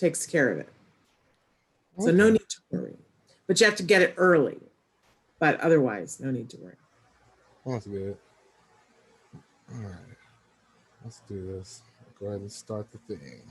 takes care of it. Okay. So no need to worry, but you have to get it early, but otherwise no need to worry. That's good. All right, let's do this. Go ahead and start the thing.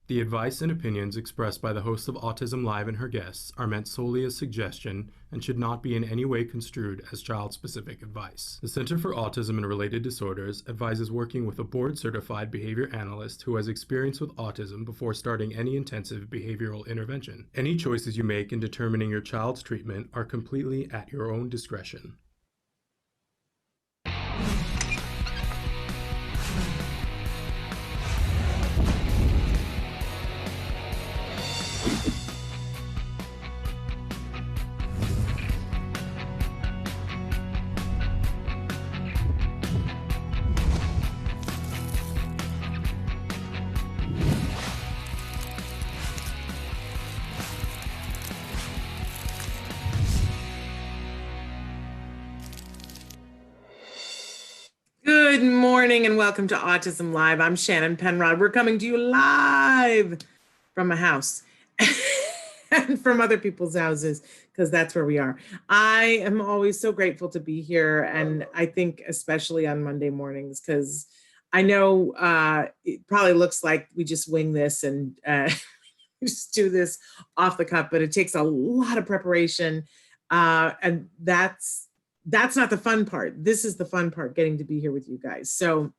The advice and opinions expressed by the host of Autism Live and her guests are meant solely as suggestion and should not be in any way construed as child-specific advice. The Center for Autism and Related Disorders advises working with a board-certified behavior analyst who has experience with autism before starting any intensive behavioral intervention. Any choices you make in determining your child's treatment are completely at your own discretion. Good morning and welcome to Autism Live. I'm Shannon Penrod. We're coming to you live from a house and from other people's houses because that's where we are. I am always so grateful to be here, and I think especially on Monday mornings because I know it probably looks like we just wing this and we just do this off the cuff, but it takes a lot of preparation, and that's not the fun part. This is the fun part, getting to be here with you guys. So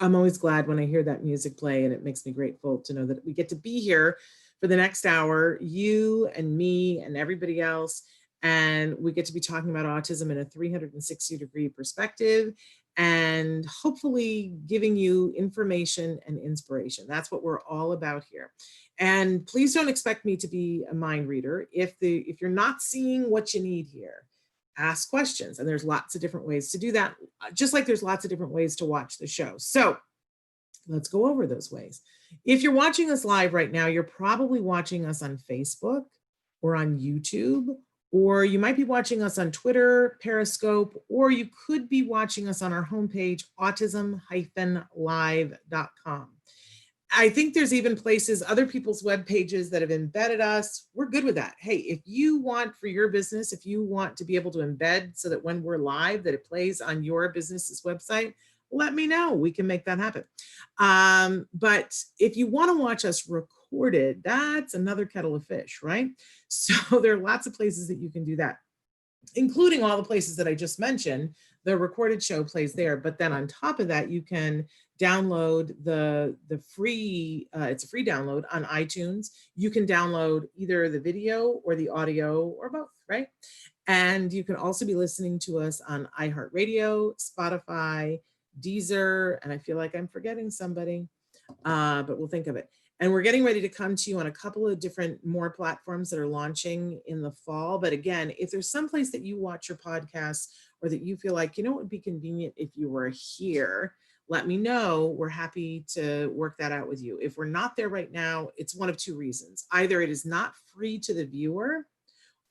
I'm always glad when I hear that music play, and it makes me grateful to know that we get to be here for the next hour, you and me and everybody else. And we get to be talking about autism in a 360-degree perspective and hopefully giving you information and inspiration. That's what we're all about here. And please don't expect me to be a mind reader. If you're not seeing what you need here, ask questions. And there's lots of different ways to do that, just like there's lots of different ways to watch the show. So let's go over those ways. If you're watching us live right now, you're probably watching us on Facebook or on YouTube, or you might be watching us on Twitter, Periscope, or you could be watching us on our homepage, autism-live.com. I think there's even places, other people's web pages that have embedded us. We're good with that. Hey, if you want for your business, if you want to be able to embed so that when we're live, that it plays on your business's website, let me know. We can make that happen. But if you want to watch us recorded, that's another kettle of fish, right? So there are lots of places that you can do that, including all the places that I just mentioned. The recorded show plays there, but then on top of that, you can download the free, it's a free download on iTunes. You can download either the video or the audio or both, right? And you can also be listening to us on iHeartRadio, Spotify, Deezer, and I feel like I'm forgetting somebody, but we'll think of it. And we're getting ready to come to you on a couple of different more platforms that are launching in the fall. But again, if there's some place that you watch your podcasts or that you feel like, you know, it would be convenient if you were here, let me know. We're happy to work that out with you. If we're not there right now, it's one of two reasons. Either it is not free to the viewer,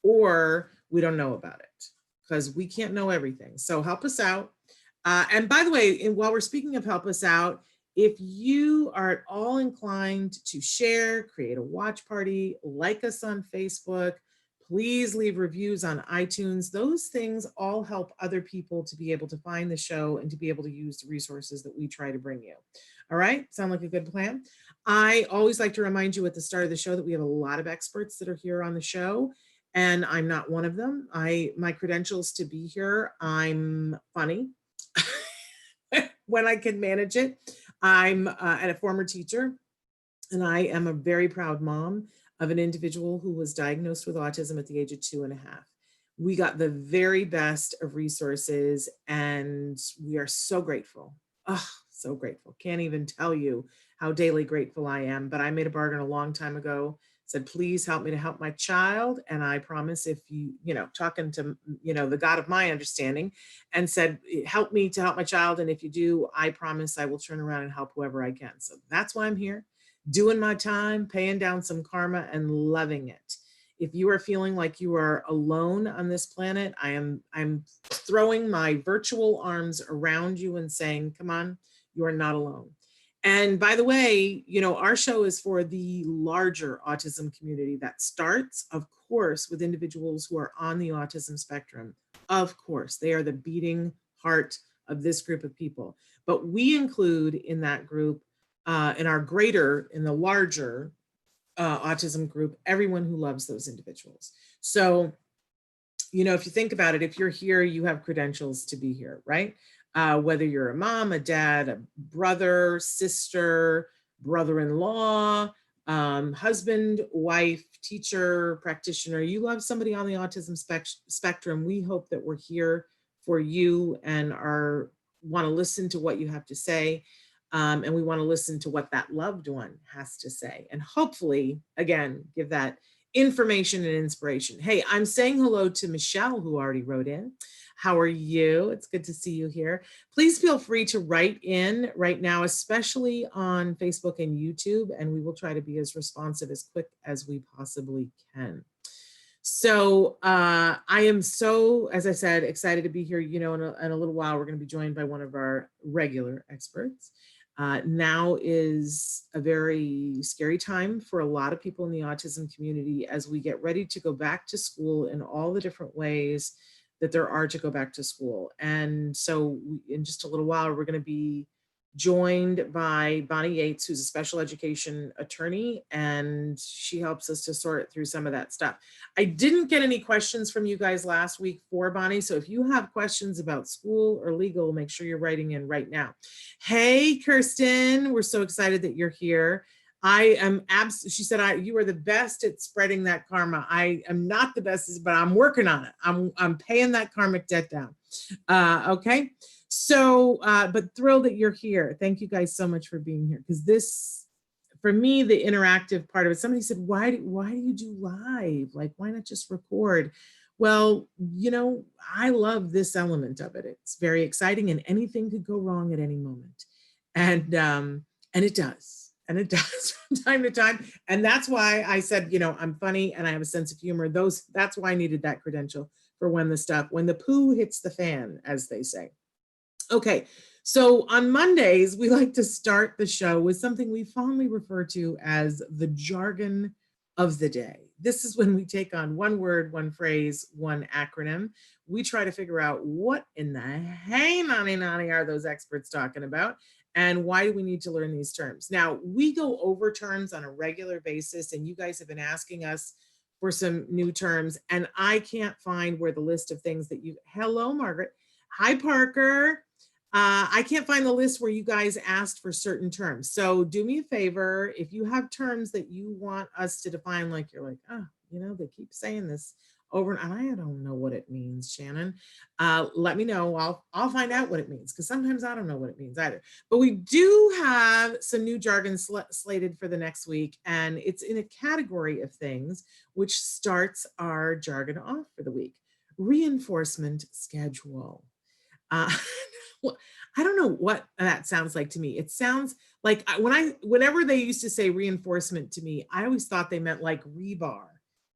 or we don't know about it, because we can't know everything. So help us out. And by the way, while we're speaking of help us out, if you are at all inclined to share, create a watch party, like us on Facebook, please leave reviews on iTunes. Those things all help other people to be able to find the show and to be able to use the resources that we try to bring you. All right, sound like a good plan? I always like to remind you at the start of the show that we have a lot of experts that are here on the show, and I'm not one of them. My credentials to be here, I'm funny when I can manage it. I'm a former teacher, and I am a very proud mom of an individual who was diagnosed with autism at the age of 2.5. We got the very best of resources, and we are so grateful. Oh, so grateful. Can't even tell you how daily grateful I am, but I made a bargain a long time ago. said, please help me to help my child. And I promise if you, talking to, the God of my understanding, and said, help me to help my child. And if you do, I promise I will turn around and help whoever I can. So that's why I'm here, doing my time, paying down some karma and loving it. If you are feeling like you are alone on this planet, I'm throwing my virtual arms around you and saying, come on, you are not alone. And by the way, our show is for the larger autism community that starts, of course, with individuals who are on the autism spectrum. Of course, they are the beating heart of this group of people. But we include in that group, in the larger autism group, everyone who loves those individuals. So, if you think about it, if you're here, you have credentials to be here, right? Whether you're a mom, a dad, a brother, sister, brother-in-law, husband, wife, teacher, practitioner, you love somebody on the autism spectrum. We hope that we're here for you and want to listen to what you have to say. And we want to listen to what that loved one has to say. And hopefully, again, give that information and inspiration. Hey, I'm saying hello to Michelle, who already wrote in. How are you? It's good to see you here. Please feel free to write in right now, especially on Facebook and YouTube, and we will try to be as responsive, as quick as we possibly can. So I am so, as I said, excited to be here. In a little while, we're going to be joined by one of our regular experts. Now is a very scary time for a lot of people in the autism community as we get ready to go back to school in all the different ways that there are to go back to school. And so in just a little while, we're going to be joined by Bonnie Yates, who's a special education attorney, and she helps us to sort through some of that stuff. I didn't get any questions from you guys last week for Bonnie, so if you have questions about school or legal, make sure you're writing in right now. Hey, Kirsten, we're so excited that you're here. She said, you are the best at spreading that karma. I am not the best, but I'm working on it. I'm paying that karmic debt down. Okay. So, but thrilled that you're here. Thank you guys so much for being here. Because this, for me, the interactive part of it, somebody said, why do you do live? Like, why not just record? Well, I love this element of it. It's very exciting and anything could go wrong at any moment. And it does. And it does from time to time. And that's why I said, I'm funny and I have a sense of humor. That's why I needed that credential for when the poo hits the fan, as they say. Okay, so on Mondays, we like to start the show with something we fondly refer to as the jargon of the day. This is when we take on one word, one phrase, one acronym. We try to figure out what in the hey, nanny are those experts talking about, and why do we need to learn these terms? Now, we go over terms on a regular basis, and you guys have been asking us for some new terms, and I can't find where the list of things that hello, Margaret. Hi, Parker. I can't find the list where you guys asked for certain terms. So do me a favor, if you have terms that you want us to define, like you're like, they keep saying this over, and I don't know what it means, Shannon. Let me know. I'll find out what it means, because sometimes I don't know what it means either. But we do have some new jargon slated for the next week, and it's in a category of things which starts our jargon off for the week. Reinforcement schedule. I don't know what that sounds like to me. It sounds like whenever they used to say reinforcement to me, I always thought they meant like rebar,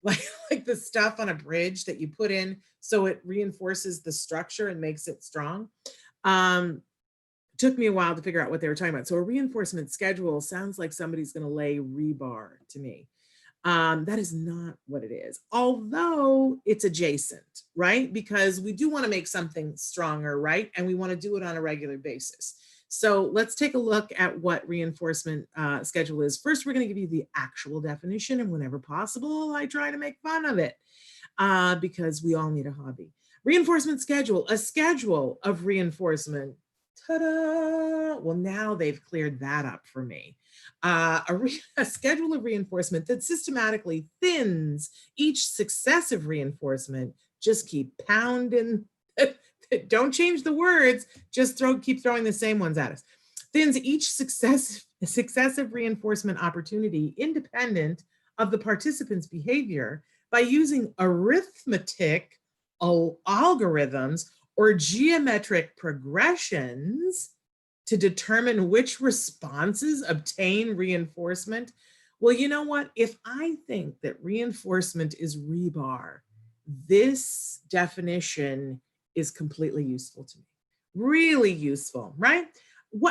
like the stuff on a bridge that you put in so it reinforces the structure and makes it strong. Took me a while to figure out what they were talking about. So a reinforcement schedule sounds like somebody's going to lay rebar to me. That is not what it is, although it's adjacent, right? Because we do want to make something stronger, right? And we want to do it on a regular basis. So let's take a look at what reinforcement schedule is. First, we're going to give you the actual definition, and whenever possible, I try to make fun of it because we all need a hobby. Reinforcement schedule, a schedule of reinforcement. Ta-da! Well, now they've cleared that up for me. A schedule of reinforcement that systematically thins each successive reinforcement. Just keep pounding. Don't change the words. Just keep throwing the same ones at us. Thins each successive reinforcement opportunity independent of the participants' behavior by using arithmetic algorithms or geometric progressions to determine which responses obtain reinforcement. Well, you know what? If I think that reinforcement is rebar, this definition is completely useful to me. Really useful, right?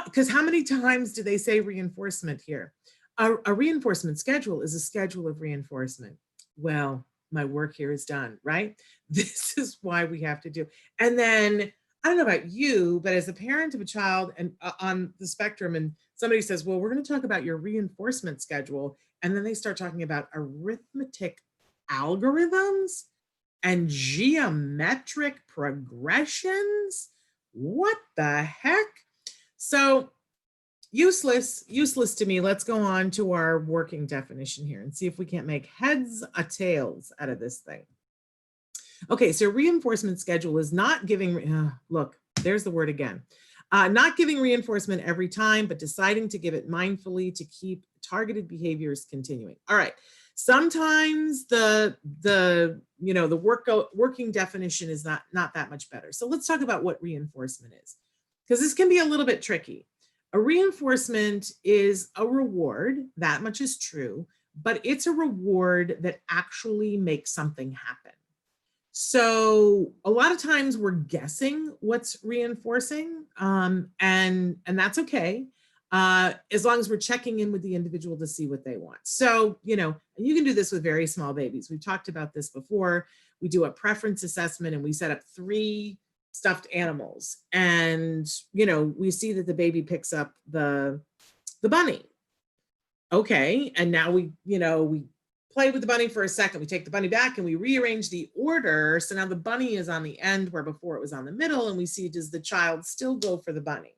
Because how many times do they say reinforcement here? A reinforcement schedule is a schedule of reinforcement. Well, my work here is done, right? This is why we have to do. And then I don't know about you, but as a parent of a child and on the spectrum, and somebody says, well, we're going to talk about your reinforcement schedule. And then they start talking about arithmetic algorithms and geometric progressions. What the heck? So useless to me. Let's go on to our working definition here and see if we can't make heads or tails out of this thing. Okay, so reinforcement schedule is not giving, look, there's the word again. Not giving reinforcement every time, but deciding to give it mindfully to keep targeted behaviors continuing. All right, sometimes the working definition is not that much better. So let's talk about what reinforcement is, because this can be a little bit tricky. A reinforcement is a reward, that much is true, but it's a reward that actually makes something happen. So a lot of times we're guessing what's reinforcing, and that's okay, as long as we're checking in with the individual to see what they want. So, and you can do this with very small babies. We've talked about this before. We do a preference assessment and we set up 3 stuffed animals, and, we see that the baby picks up the bunny. Okay, and now we play with the bunny for a second. We take the bunny back and we rearrange the order. So now the bunny is on the end where before it was on the middle, and we see, does the child still go for the bunny?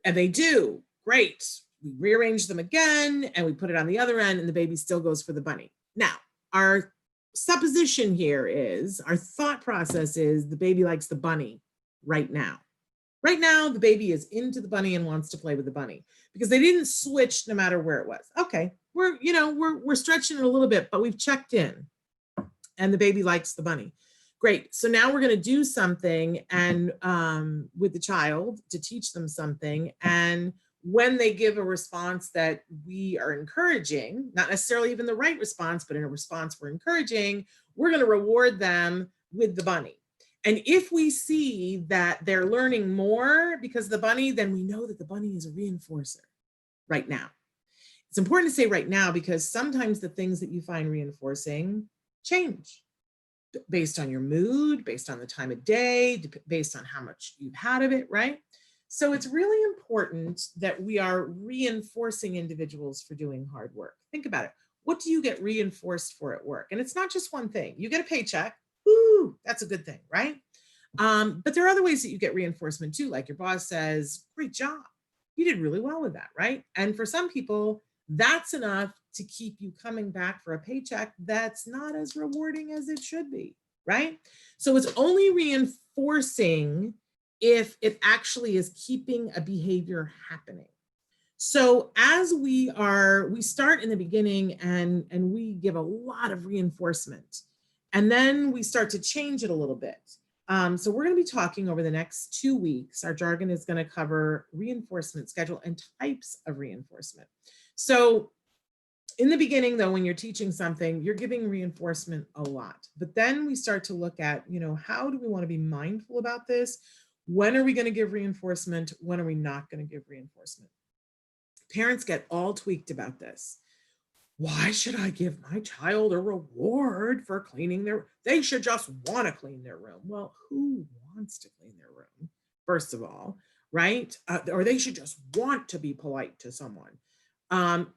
And they do. Great. We rearrange them again and we put it on the other end and the baby still goes for the bunny. Now, our supposition here is, our thought process is the baby likes the bunny right now. Right now, the baby is into the bunny and wants to play with the bunny because they didn't switch no matter where it was. Okay, we're stretching it a little bit, but we've checked in and the baby likes the bunny. Great. So now we're going to do something and with the child to teach them something. And when they give a response that we are encouraging, not necessarily even the right response, but in a response we're encouraging, we're going to reward them with the bunny. And if we see that they're learning more because of the bunny, then we know that the bunny is a reinforcer right now. It's important to say right now because sometimes the things that you find reinforcing change based on your mood, based on the time of day, based on how much you've had of it, right? So it's really important that we are reinforcing individuals for doing hard work. Think about it. What do you get reinforced for at work? And it's not just one thing. You get a paycheck. Woo, that's a good thing, right? But there are other ways that you get reinforcement too. Like your boss says, great job. You did really well with that, right? And for some people, that's enough to keep you coming back for a paycheck that's not as rewarding as it should be, right? So it's only reinforcing if it actually is keeping a behavior happening. So as we start in the beginning and we give a lot of reinforcement, and then we start to change it a little bit. So we're going to be talking over the next 2 weeks. Our jargon is going to cover reinforcement schedule and types of reinforcement. So in the beginning, though, when you're teaching something, you're giving reinforcement a lot. But then we start to look at, how do we want to be mindful about this? When are we going to give reinforcement? When are we not going to give reinforcement? Parents get all tweaked about this. Why should I give my child a reward for cleaning they should just want to clean their room. Well, who wants to clean their room, first of all, right? Or they should just want to be polite to someone.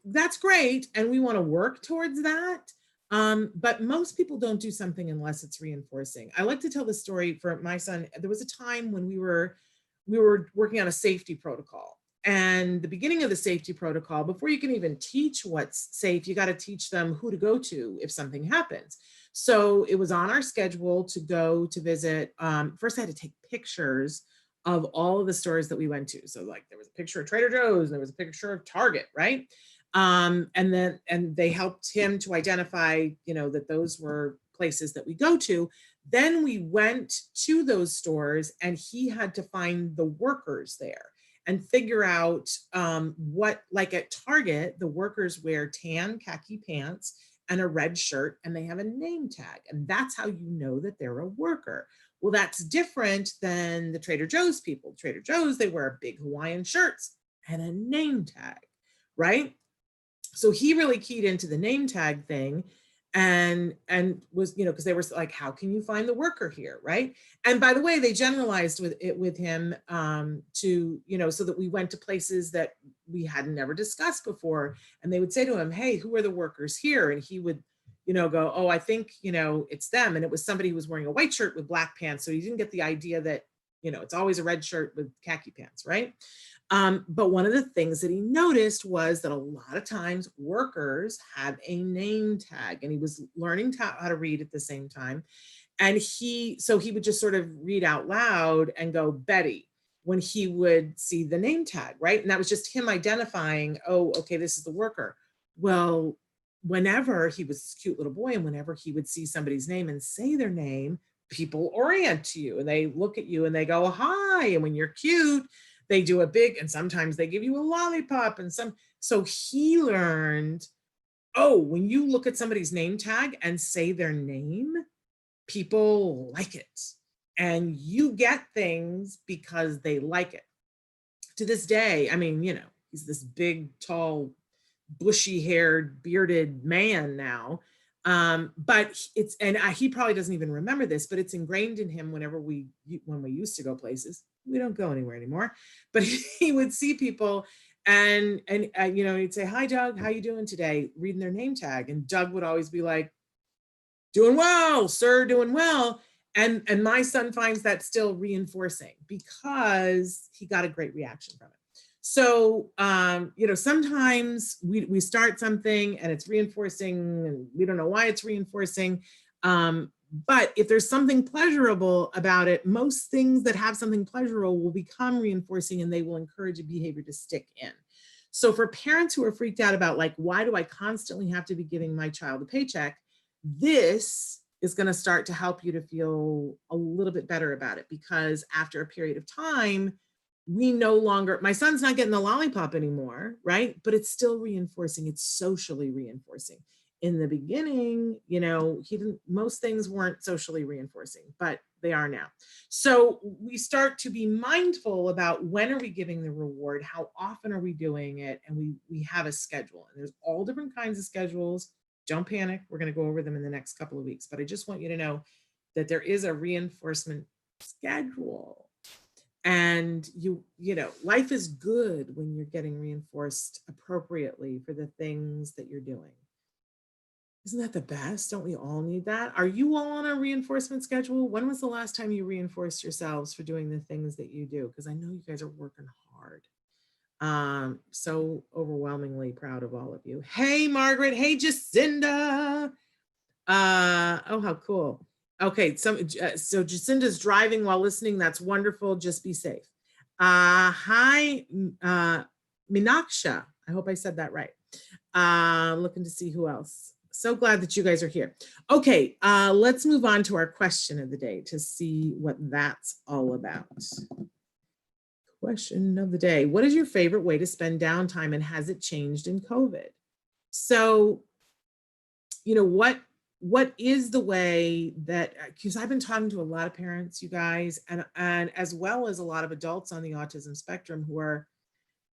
That's great. And we want to work towards that. But most people don't do something unless it's reinforcing. I like to tell the story for my son. There was a time when we were working on a safety protocol. And the beginning of the safety protocol, before you can even teach what's safe, you got to teach them who to go to if something happens. So it was on our schedule to go to visit. First, I had to take pictures of all of the stores that we went to. So like there was a picture of Trader Joe's, and there was a picture of Target, right? And they helped him to identify, that those were places that we go to. Then we went to those stores and he had to find the workers there and figure out what, like at Target, the workers wear tan khaki pants and a red shirt and they have a name tag. And that's how you know that they're a worker. Well, that's different than the Trader Joe's people. Trader Joe's, they wear big Hawaiian shirts and a name tag, right? So he really keyed into the name tag thing and was, because they were like, how can you find the worker here, right? And by the way, they generalized with him to, so that we went to places that we had never discussed before. And they would say to him, hey, who are the workers here? And he would, go, oh, I think, it's them. And it was somebody who was wearing a white shirt with black pants. So he didn't get the idea that, it's always a red shirt with khaki pants, right? But one of the things that he noticed was that a lot of times workers have a name tag, and he was learning how to read at the same time. And so he would just sort of read out loud and go, Betty, when he would see the name tag, right? And that was just him identifying, oh, okay, this is the worker. Well, whenever he was this cute little boy, and whenever he would see somebody's name and say their name, people orient to you and they look at you and they go, hi. And when you're cute, they do a big, and sometimes they give you a lollipop so he learned, oh, when you look at somebody's name tag and say their name, people like it. And you get things because they like it. To this day, I mean, he's this big, tall, bushy haired, bearded man now. But he probably doesn't even remember this, but it's ingrained in him when we used to go places. We don't go anywhere anymore, but he would see people and he'd say, hi, Doug, how you doing today? Reading their name tag. And Doug would always be like, doing well, sir, doing well. And my son finds that still reinforcing because he got a great reaction from it. So, sometimes we start something and it's reinforcing and we don't know why it's reinforcing. But if there's something pleasurable about it, most things that have something pleasurable will become reinforcing and they will encourage a behavior to stick in. So for parents who are freaked out about like, why do I constantly have to be giving my child a paycheck? This is going to start to help you to feel a little bit better about it, because after a period of time, my son's not getting the lollipop anymore, right? But it's still reinforcing. It's socially reinforcing. In the beginning, most things weren't socially reinforcing, but they are now. So we start to be mindful about when are we giving the reward, how often are we doing it, and we have a schedule. And there's all different kinds of schedules. Don't panic. We're going to go over them in the next couple of weeks, but I just want you to know that there is a reinforcement schedule. And life is good when you're getting reinforced appropriately for the things that you're doing. Isn't that the best? Don't we all need that? Are you all on a reinforcement schedule? When was the last time you reinforced yourselves for doing the things that you do? Because I know you guys are working hard. So overwhelmingly proud of all of you. Hey, Margaret. Hey, Jacinda. Oh, how cool. Okay, so Jacinda's driving while listening. That's wonderful. Just be safe. Hi, Minaksha. I hope I said that right. Looking to see who else. So glad that you guys are here. Okay, let's move on to our question of the day to see what that's all about. Question of the day. What is your favorite way to spend downtime, and has it changed in COVID? So, what is the way that, because I've been talking to a lot of parents, you guys, and as well as a lot of adults on the autism spectrum who are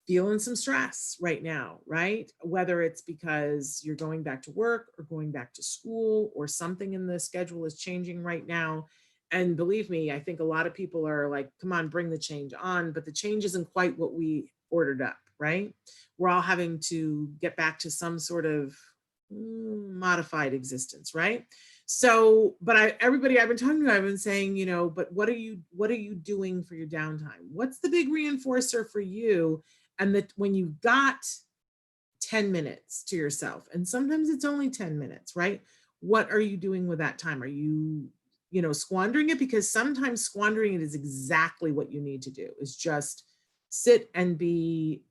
feeling some stress right now, right? Whether it's because you're going back to work or going back to school, or something in the schedule is changing right now. And believe me, I think a lot of people are like, come on, bring the change on, but the change isn't quite what we ordered up, right? We're all having to get back to some sort of modified existence, right? So, but everybody I've been talking to, I've been saying, but what are you doing for your downtime? What's the big reinforcer for you? And that when you got 10 minutes to yourself, and sometimes it's only 10 minutes, right? What are you doing with that time? Are you, squandering it? Because sometimes squandering it is exactly what you need to do, is just sit and be,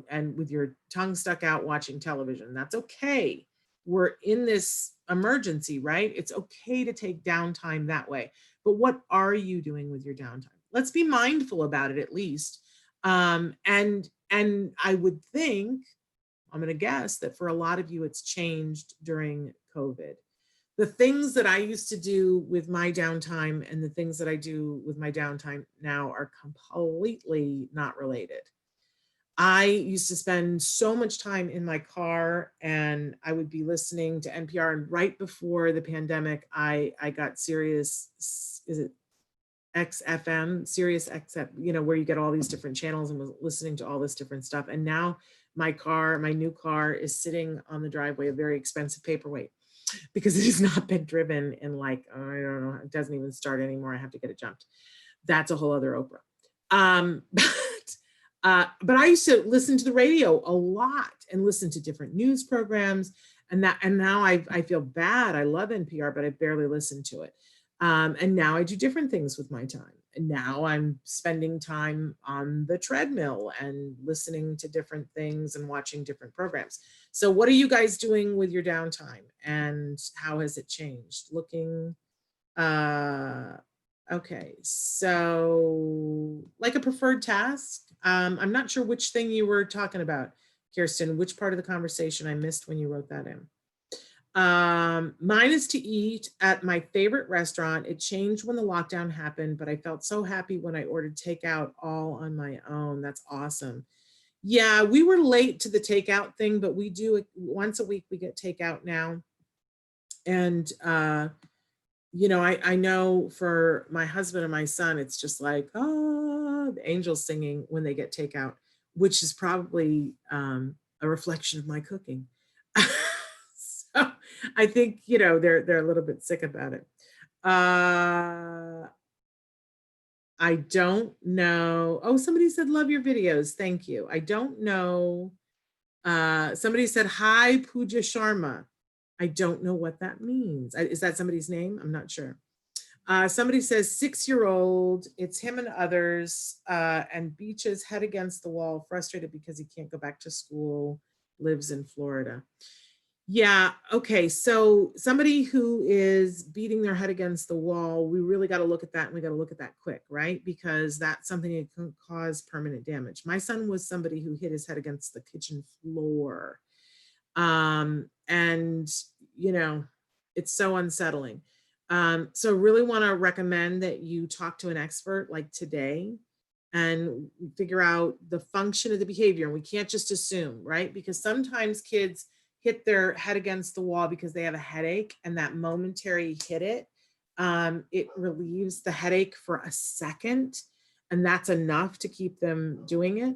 and with your tongue stuck out watching television. That's okay. We're in this emergency, right? It's okay to take downtime that way. But what are you doing with your downtime? Let's be mindful about it at least. And I would think, I'm going to guess that for a lot of you, it's changed during COVID. The things that I used to do with my downtime and the things that I do with my downtime now are completely not related. I used to spend so much time in my car and I would be listening to NPR. And right before the pandemic, I got Sirius, is it XFM, Sirius XFM, where you get all these different channels, and was listening to all this different stuff. And now my new car is sitting on the driveway, a very expensive paperweight, because it has not been driven in like, I don't know, it doesn't even start anymore. I have to get it jumped. That's a whole other Oprah. But I used to listen to the radio a lot and listen to different news programs. And now I feel bad. I love NPR, but I barely listen to it. And now I do different things with my time. And now I'm spending time on the treadmill and listening to different things and watching different programs. So what are you guys doing with your downtime, and how has it changed? Okay, so like a preferred task. I'm not sure which thing you were talking about, Kirsten, which part of the conversation I missed when you wrote that in. Mine is to eat at my favorite restaurant. It changed when the lockdown happened, but I felt so happy when I ordered takeout all on my own. That's awesome. Yeah, we were late to the takeout thing, but we do it once a week. We get takeout now. And, I know for my husband and my son, it's just like, the angels singing when they get takeout, which is probably a reflection of my cooking. So I think, they're a little bit sick about it. I don't know. Oh, somebody said, love your videos. Thank you. I don't know. Somebody said, hi, Pooja Sharma. I don't know what that means. Is that somebody's name? I'm not sure. Somebody says 6-year-old, it's him and others, and beaches head against the wall, frustrated because he can't go back to school, lives in Florida. Yeah, okay, so somebody who is beating their head against the wall, we really got to look at that, and we got to look at that quick, right? Because that's something that can cause permanent damage. My son was somebody who hit his head against the kitchen floor. And, it's so unsettling. So really want to recommend that you talk to an expert like today and figure out the function of the behavior. And we can't just assume, right? Because sometimes kids hit their head against the wall because they have a headache, and that momentary hit it relieves the headache for a second, and that's enough to keep them doing it.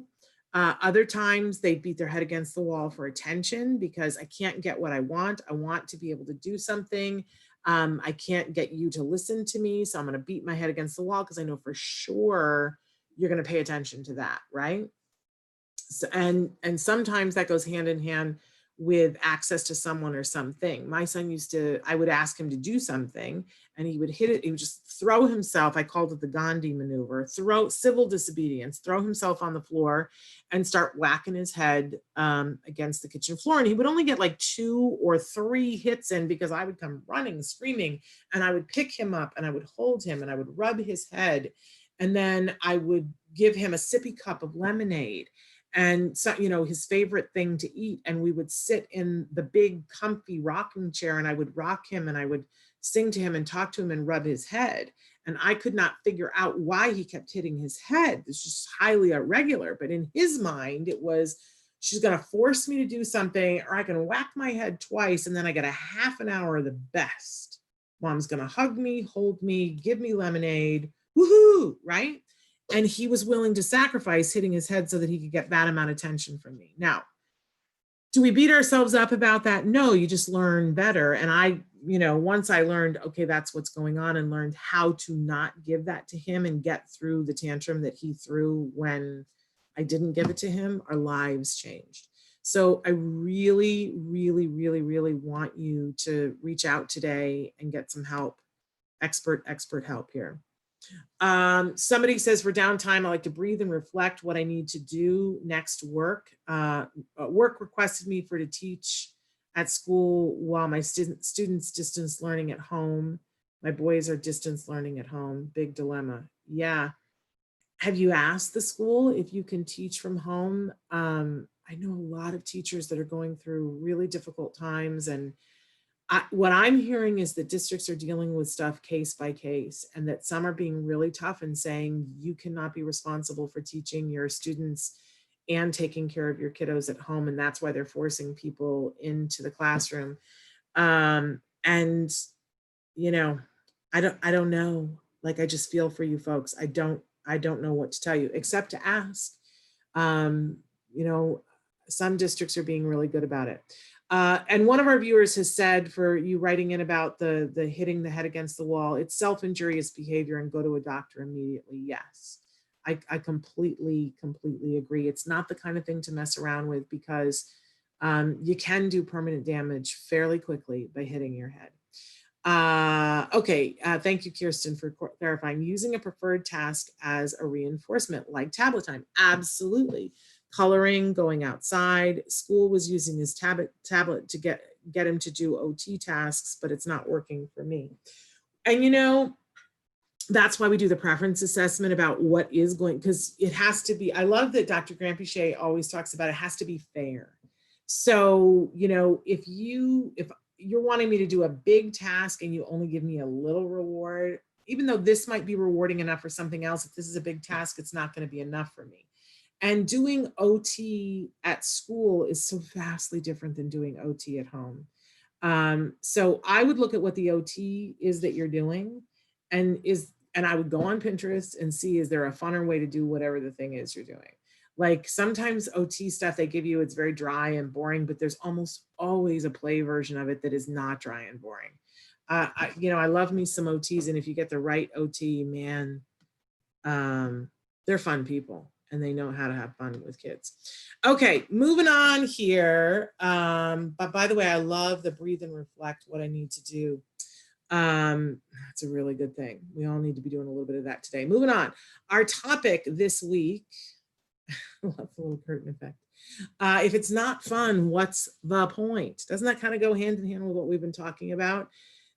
Other times they beat their head against the wall for attention because I can't get what I want. I want to be able to do something. I can't get you to listen to me, so I'm going to beat my head against the wall because I know for sure you're going to pay attention to that, right? So, and sometimes that goes hand in hand with access to someone or something. My son I would ask him to do something and he would hit it. He would just throw himself. I called it the Gandhi maneuver, civil disobedience, throw himself on the floor and start whacking his head against the kitchen floor. And he would only get like 2 or 3 hits in because I would come running, screaming, and I would pick him up and I would hold him and I would rub his head. And then I would give him a sippy cup of lemonade and so, his favorite thing to eat. And we would sit in the big comfy rocking chair and I would rock him and I would sing to him and talk to him and rub his head. And I could not figure out why he kept hitting his head. It's just highly irregular. But in his mind, it was, she's going to force me to do something, or I can whack my head twice and then I get a half an hour of the best. Mom's going to hug me, hold me, give me lemonade. Woohoo, right? And he was willing to sacrifice hitting his head so that he could get that amount of attention from me. Now, do we beat ourselves up about that? No, you just learn better. And I, once I learned, okay, that's what's going on, and learned how to not give that to him and get through the tantrum that he threw when I didn't give it to him, our lives changed. So I really, really, really, really want you to reach out today and get some help, expert help here. Somebody says for downtime, I like to breathe and reflect what I need to do next work. Work requested me to teach at school while my students distance learning at home. My boys are distance learning at home. Big dilemma. Yeah. Have you asked the school if you can teach from home? I know a lot of teachers that are going through really difficult times, and what I'm hearing is that districts are dealing with stuff case by case, and that some are being really tough and saying you cannot be responsible for teaching your students and taking care of your kiddos at home, and that's why they're forcing people into the classroom. And you know, I don't know. Like, I just feel for you folks. I don't know what to tell you except to ask. Um, you know, some districts are being really good about it. And one of our viewers has said, for you writing in about the hitting the head against the wall, it's self-injurious behavior and go to a doctor immediately. Yes, I completely agree. It's not the kind of thing to mess around with, because you can do permanent damage fairly quickly by hitting your head. Okay, thank you, Kirsten, for clarifying. Using a preferred task as a reinforcement, like tablet time. Absolutely. Coloring, going outside. School was using his tablet to get him to do OT tasks, but it's not working for me. And you know, that's why we do the preference assessment about what is going, because it has to be. I love that Dr. Grampiche always talks about it has to be fair. So, you know, if you're wanting me to do a big task and you only give me a little reward, even though this might be rewarding enough for something else, if this is a big task, it's not going to be enough for me. And doing OT at school is so vastly different than doing OT at home. So I would look at what the OT is that you're doing, and I would go on Pinterest and see, is there a funner way to do whatever the thing is you're doing? Like, sometimes OT stuff they give you, it's very dry and boring, but there's almost always a play version of it that is not dry and boring. You know, I love me some OTs, and if you get the right OT, man, they're fun people and they know how to have fun with kids. Okay, moving on here. But by the way, I love the breathe and reflect what I need to do. That's a really good thing. We all need to be doing a little bit of that today. Moving on. Our topic this week, that's a little curtain effect. If it's not fun, what's the point? Doesn't that kind of go hand in hand with what we've been talking about?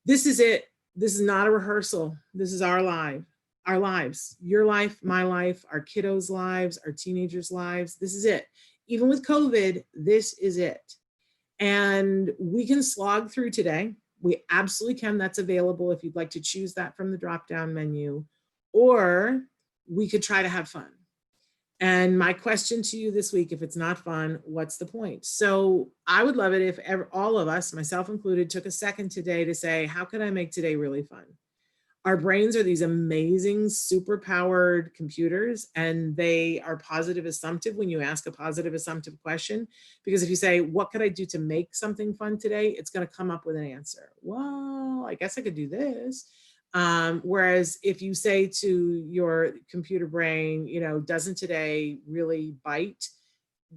This is it. This is not a rehearsal. This is our lives, your life, my life, our kiddos' lives, our teenagers' lives. This is it. Even with COVID, this is it. And we can slog through today. We absolutely can. That's available if you'd like to choose that from the drop-down menu, or we could try to have fun. And my question to you this week, if it's not fun, what's the point? So I would love it if all of us, myself included, took a second today to say, how can I make today really fun? Our brains are these amazing, super powered computers, and they are positive assumptive when you ask a positive assumptive question. Because if you say, what could I do to make something fun today? It's going to come up with an answer. Well, I guess I could do this. Whereas if you say to your computer brain, you know, doesn't today really bite?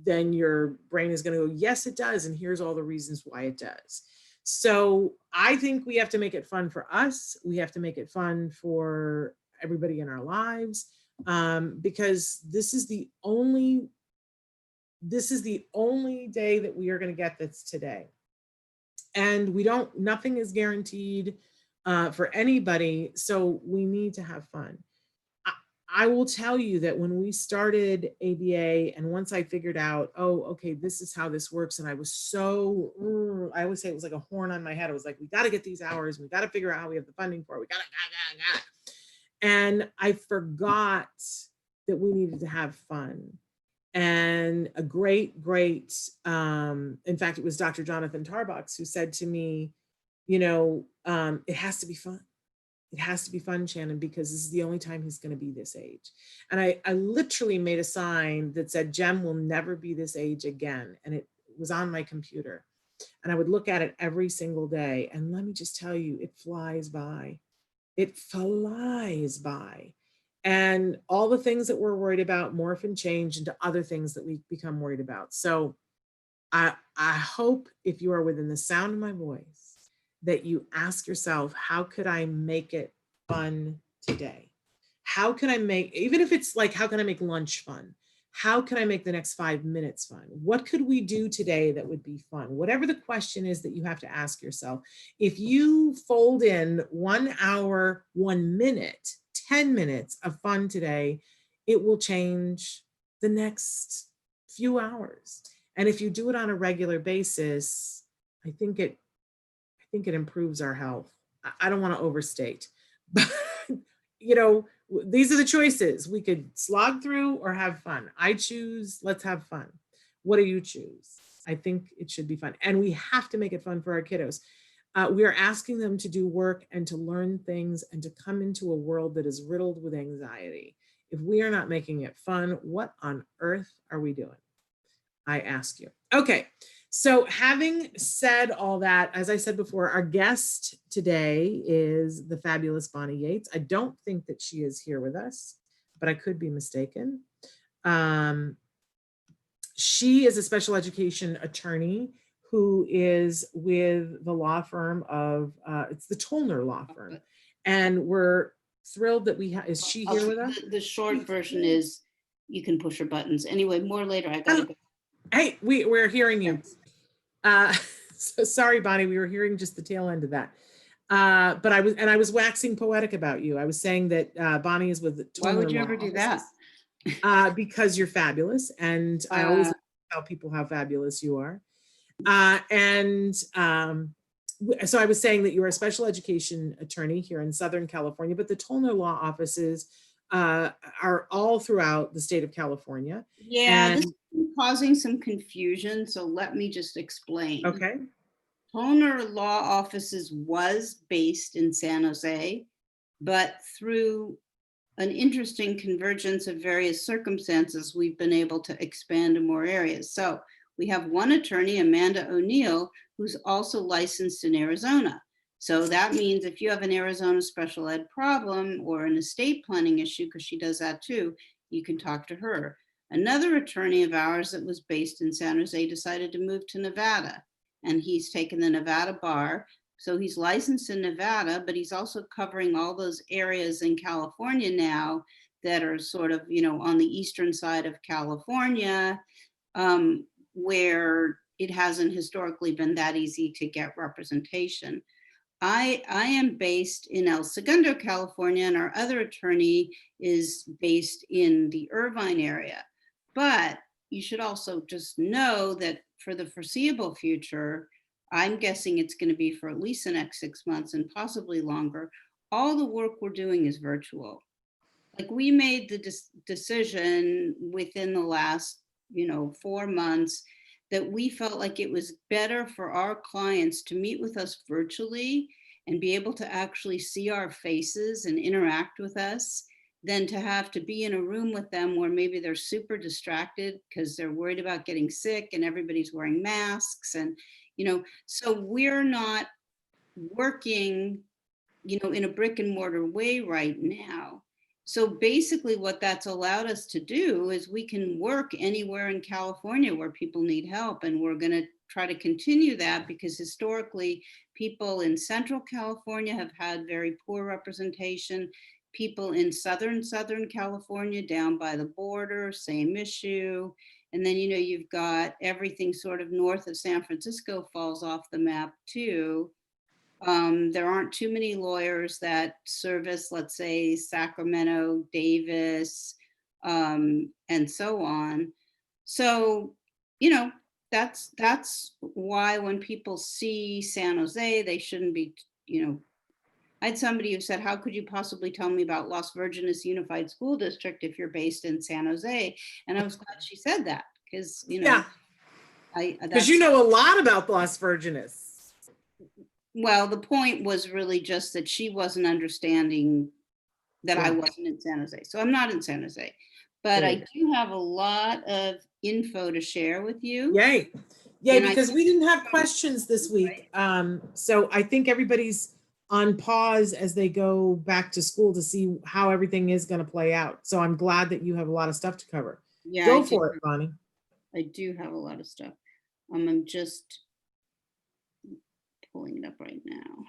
Then your brain is going to go, yes, it does. And here's all the reasons why it does. So I think we have to make it fun for us. We have to make it fun for everybody in our lives, because this is the only day that we are going to get that's today. And nothing is guaranteed for anybody. So we need to have fun. I will tell you that when we started ABA, and once I figured out, oh, okay, this is how this works. And I was I always say it was like a horn on my head. I was like, we got to get these hours. We got to figure out how we have the funding for it. We got it. And I forgot that we needed to have fun. And a great, in fact, it was Dr. Jonathan Tarbox who said to me, you know, it has to be fun. It has to be fun, Shannon, because this is the only time he's going to be this age. And I literally made a sign that said, Jem will never be this age again. And it was on my computer. And I would look at it every single day. And let me just tell you, it flies by. It flies by. And all the things that we're worried about morph and change into other things that we become worried about. So I hope, if you are within the sound of my voice, that you ask yourself, how could I make it fun today? how can I make, even if it's like, how can I make lunch fun? How can I make the next 5 minutes fun? What could we do today that would be fun? Whatever the question is that you have to ask yourself, if you fold in 1 hour, 1 minute, 10 minutes of fun today, it will change the next few hours. And if you do it on a regular basis, I think it improves our health. I don't want to overstate, but you know, these are the choices. We could slog through or have fun. I choose, let's have fun. What do you choose? I think it should be fun. And we have to make it fun for our kiddos. We are asking them to do work and to learn things and to come into a world that is riddled with anxiety. If we are not making it fun, what on earth are we doing? I ask you. Okay, so having said all that, as I said before, our guest today is the fabulous Bonnie Yates. I don't think that she is here with us, but I could be mistaken. She is a special education attorney who is with the law firm of, it's the Tollner Law Firm. And we're thrilled that we have, is she here with us? The short version is you can push her buttons. Anyway, more later, I gotta go. Hey, we're hearing you. So sorry, Bonnie, we were hearing just the tail end of that. But I was waxing poetic about you. I was saying that Bonnie is with the Why would you ever do that? Because you're fabulous. And I always tell people how fabulous you are. So I was saying that you're a special education attorney here in Southern California, but the Tollner law offices are all throughout the state of California. Yeah, this is causing some confusion, so let me just explain. Okay. Tollner Law Offices was based in San Jose, but through an interesting convergence of various circumstances, we've been able to expand to more areas. So we have one attorney, Amanda O'Neill, who's also licensed in Arizona. So that means if you have an Arizona special ed problem or an estate planning issue, because she does that too, you can talk to her. Another attorney of ours that was based in San Jose decided to move to Nevada, and he's taken the Nevada bar. So he's licensed in Nevada, but he's also covering all those areas in California now that are sort of, you know, on the eastern side of California, where it hasn't historically been that easy to get representation. I am based in El Segundo, California, and our other attorney is based in the Irvine area. But you should also just know that for the foreseeable future, I'm guessing it's going to be for at least the next 6 months and possibly longer, all the work we're doing is virtual. Like we made the decision within the last, 4 months that we felt like it was better for our clients to meet with us virtually and be able to actually see our faces and interact with us than to have to be in a room with them where maybe they're super distracted because they're worried about getting sick and everybody's wearing masks. And, so we're not working, in a brick and mortar way right now. So basically what that's allowed us to do is we can work anywhere in California where people need help. And we're going to try to continue that because historically people in Central California have had very poor representation. People in Southern California down by the border, same issue. And then, you've got everything sort of north of San Francisco falls off the map too. There aren't too many lawyers that service, let's say, Sacramento, Davis, and so on. So, that's why when people see San Jose, they shouldn't be, I had somebody who said, how could you possibly tell me about Las Virgenes Unified School District if you're based in San Jose? And I was glad she said that because, Yeah, because you know a lot about Las Virgenes. Well, the point was really just that she wasn't understanding that I wasn't in San Jose. So I'm not in San Jose, but I do have a lot of info to share with you. Yay. Yay, because we didn't have questions this week. So I think everybody's on pause as they go back to school to see how everything is going to play out. So I'm glad that you have a lot of stuff to cover. Yeah, go for it, Bonnie. I do have a lot of stuff. I'm just pulling it up right now.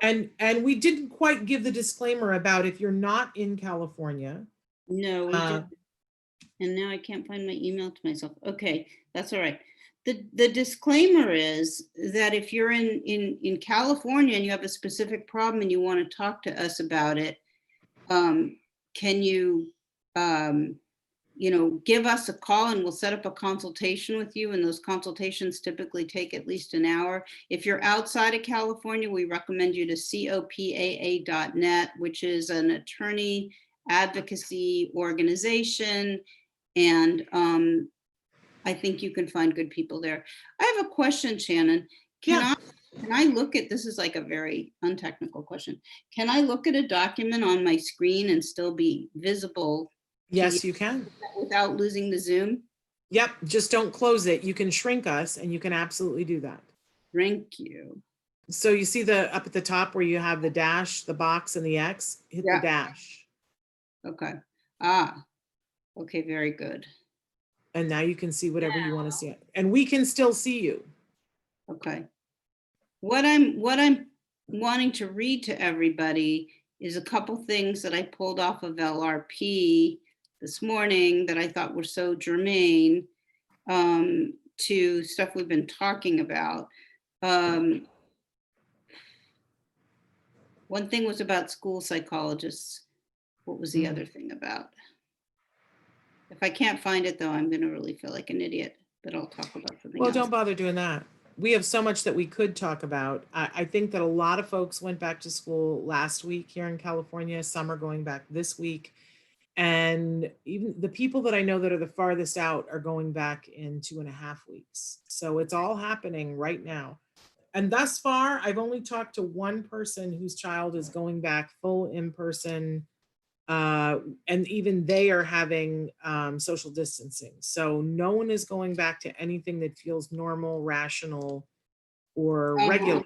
And we didn't quite give the disclaimer about if you're not in California. No, we didn't. And now I can't find my email to myself. Okay, that's all right. The disclaimer is that if you're in California and you have a specific problem and you want to talk to us about it, can you, give us a call and we'll set up a consultation with you. And those consultations typically take at least an hour. If you're outside of California, we recommend you to copaa.net, which is an attorney advocacy organization. And I think you can find good people there. I have a question, Shannon. Can I look at, this is like a very untechnical question. Can I look at a document on my screen and still be visible? Yes, you can. Without losing the Zoom? Yep, just don't close it. You can shrink us and you can absolutely do that. Thank you. So you see the up at the top where you have the dash, the box and the X, hit the dash. Okay. Okay, very good. And now you can see whatever you want to see. And we can still see you. Okay. What I'm wanting to read to everybody is a couple things that I pulled off of LRP this morning that I thought were so germane to stuff we've been talking about. One thing was about school psychologists. What was the other thing about? If I can't find it though, I'm gonna really feel like an idiot, but I'll talk about something Well, else. don't bother doing that. We have so much that we could talk about. I think that a lot of folks went back to school last week here in California. Some are going back this week. And even the people that I know that are the farthest out are going back in 2.5 weeks. So it's all happening right now. And thus far, I've only talked to one person whose child is going back full in person. And even they are having social distancing. So no one is going back to anything that feels normal, rational, or regular.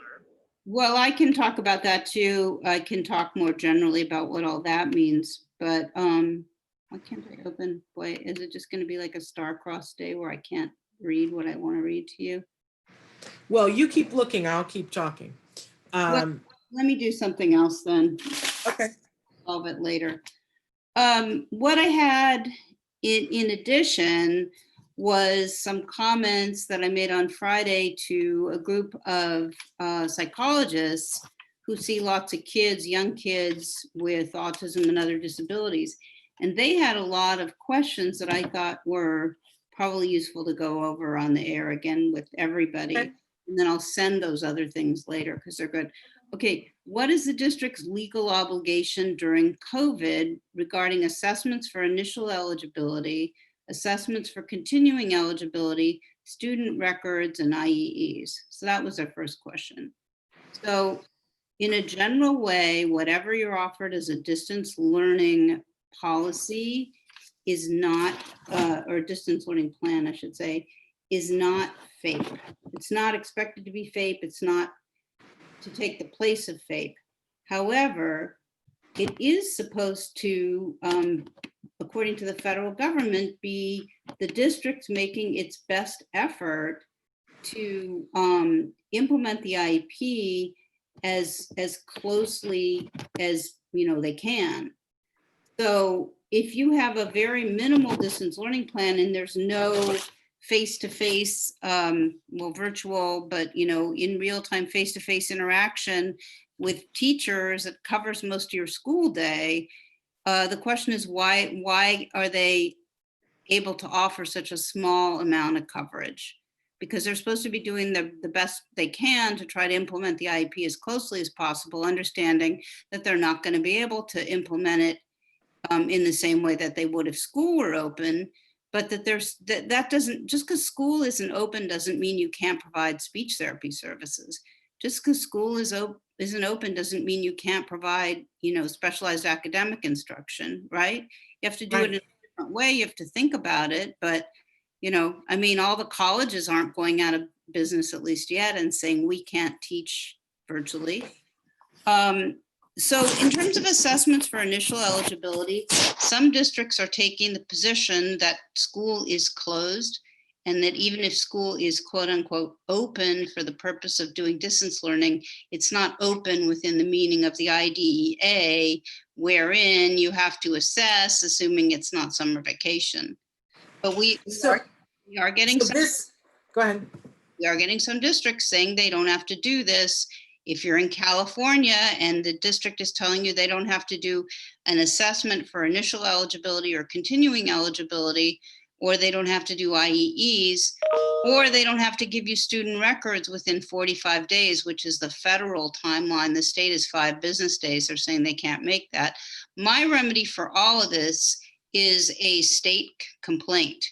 Well, I can talk about that too. I can talk more generally about what all that means, but why can't I open? Boy, is it just going to be like a star-crossed day where I can't read what I want to read to you? Well, you keep looking, I'll keep talking. Let me do something else then. Okay. Solve it later. What I had in addition was some comments that I made on Friday to a group of psychologists who see lots of kids, young kids with autism and other disabilities. And they had a lot of questions that I thought were probably useful to go over on the air again with everybody. Okay. And then I'll send those other things later because they're good. Okay, what is the district's legal obligation during COVID regarding assessments for initial eligibility, assessments for continuing eligibility, student records, and IEEs? So that was our first question. So in a general way, whatever you're offered as a distance learning policy is not, or distance learning plan, I should say, is not FAPE. It's not expected to be FAPE. It's not to take the place of FAPE. However, it is supposed to, according to the federal government, be the district making its best effort to implement the IEP as closely as they can. So if you have a very minimal distance learning plan and there's no face-to-face, well, virtual, but in real-time face-to-face interaction with teachers that covers most of your school day, the question is why are they able to offer such a small amount of coverage? Because they're supposed to be doing the best they can to try to implement the IEP as closely as possible, understanding that they're not going to be able to implement it in the same way that they would if school were open. But that doesn't, just because school isn't open doesn't mean you can't provide speech therapy services. Just because school isn't open doesn't mean you can't provide, specialized academic instruction, right? You have to do it in a different way. You have to think about it. But, all the colleges aren't going out of business, at least yet, and saying we can't teach virtually. So in terms of assessments for initial eligibility, some districts are taking the position that school is closed and that even if school is quote unquote open for the purpose of doing distance learning, it's not open within the meaning of the IDEA, wherein you have to assess, assuming it's not summer vacation. But we are getting So this, go ahead. we are getting some districts saying they don't have to do this. If you're in California and the district is telling you they don't have to do an assessment for initial eligibility or continuing eligibility, or they don't have to do IEEs, or they don't have to give you student records within 45 days, which is the federal timeline. The state is 5 business days. They're saying they can't make that. My remedy for all of this is a state complaint,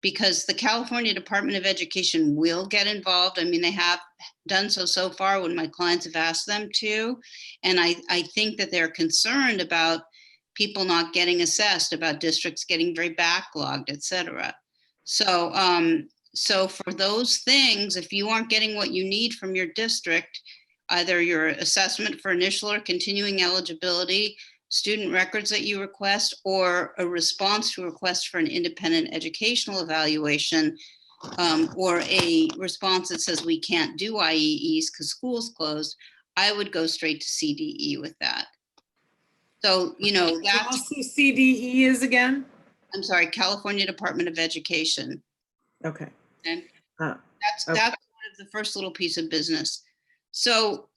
because the California Department of Education will get involved. I mean, they have done so far when my clients have asked them to. And I think that they're concerned about people not getting assessed, about districts getting very backlogged, et cetera. So, so for those things, if you aren't getting what you need from your district, either your assessment for initial or continuing eligibility, student records that you request, or a response to a request for an independent educational evaluation, or a response that says we can't do IEEs because school's closed, I would go straight to CDE with that. So, you know, that's, Also CDE is again? I'm sorry, California Department of Education. Okay. And okay. that's one of the first little piece of business. So,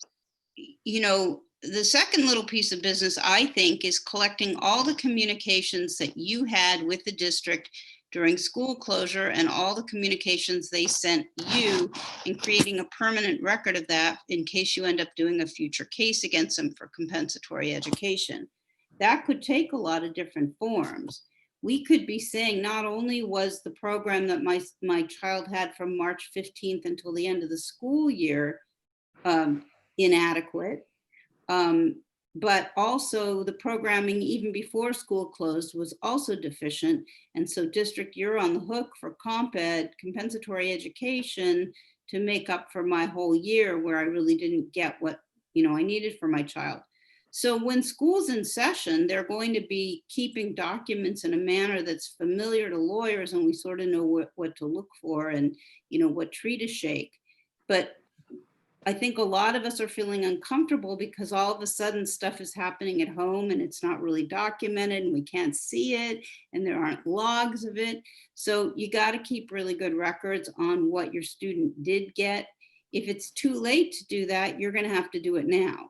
you know, the second little piece of business, I think, is collecting all the communications that you had with the district during school closure and all the communications they sent you, and creating a permanent record of that in case you end up doing a future case against them for compensatory education. That could take a lot of different forms. We could be saying not only was the program that my child had from March 15th until the end of the school year inadequate, but also the programming even before school closed was also deficient. And so district, you're on the hook for comp ed, compensatory education, to make up for my whole year where I really didn't get what, you know, I needed for my child. So when school's in session, they're going to be keeping documents in a manner that's familiar to lawyers, and we sort of know what to look for and, you know, what tree to shake. But I think a lot of us are feeling uncomfortable because all of a sudden stuff is happening at home and it's not really documented and we can't see it and there aren't logs of it. So you got to keep really good records on what your student did get. If it's too late to do that, you're going to have to do it now.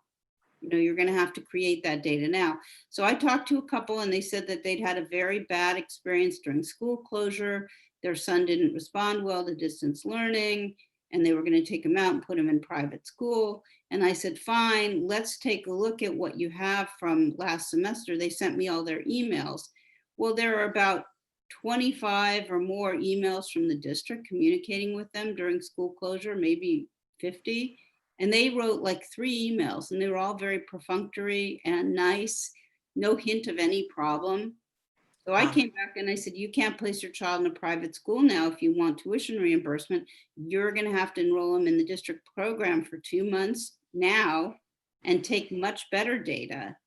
You know, you're going to have to create that data now. So I talked to a couple and they said that they'd had a very bad experience during school closure. Their son didn't respond well to distance learning, and they were going to take him out and put him in private school. And I said, fine, let's take a look at what you have from last semester. They sent me all their emails. Well, there are about 25 or more emails from the district communicating with them during school closure, maybe 50. And they wrote like 3 emails, and they were all very perfunctory and nice, no hint of any problem. So I came back and I said, you can't place your child in a private school now. If you want tuition reimbursement, you're going to have to enroll them in the district program for 2 months now and take much better data